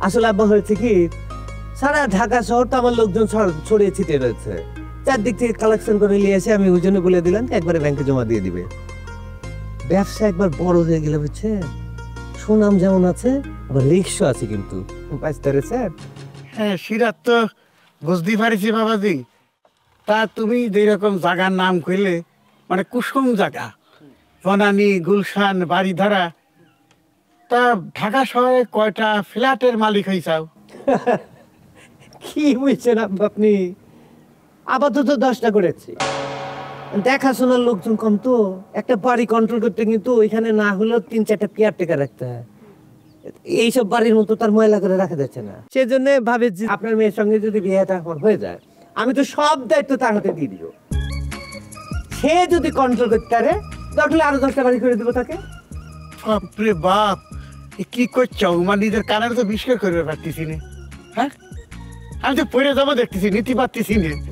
আসলে আব্বা হয়েছে কি, সারা ঢাকা শহর তো আমার লোকজন ছড়িয়ে ছিটিয়ে রয়েছে, চারদিক থেকে কালেকশন করে নিয়ে এসে আমি ওই জন্য বলে দিলাম একবারে ব্যাংকে জমা দিয়ে দিবে। ব্যবসা একবার বড় হয়ে গেলে বুঝছে, সুনাম যেমন আছে আবার রিক্সা আছে কিন্তু। পাইস্তারে স্যার। হ্যাঁ, সিরাত তো বুঝতে পারিছি বাবাজি। তা তুমি যেরকম জায়গার নাম কইলে, মানে কুসুম জায়গা, বনানী, গুলশান, বাড়িধারা, তা ঢাকা শহরে কয়টা ফ্ল্যাটের মালিক হয়েছাও? কি বুঝছেন আপনি? আপাতত 10টা করেছি। দেখাশোনার লোকজন কম তো, একটা বাড়ি কন্ট্রোল করতে কিন্তু ওইখানে না হলেও 3-4টা কেয়ারটেকার রাখতে হয়। এইসব বাড়ির মতো তার ময়লা করে রাখা যাচ্ছে না। সেজন্য ভাবে যে আপনার মেয়ের সঙ্গে যদি বিয়েটা আমার হয়ে যায়, আমি তো সব দায়িত্ব তার হাতে দিয়ে দিব। সে যদি কন্ট্রোল করতে পারে, দরকার আরো 10টা বাড়ি করে দেবো তাকে। বাপরে বাপ, এ কি করছো? মানে নিজের কানের তো বিস্কার করবে পারতেছি না। হ্যাঁ, আমি তো পড়ে যাবো দেখতেছি, নীতি পারতেছি না।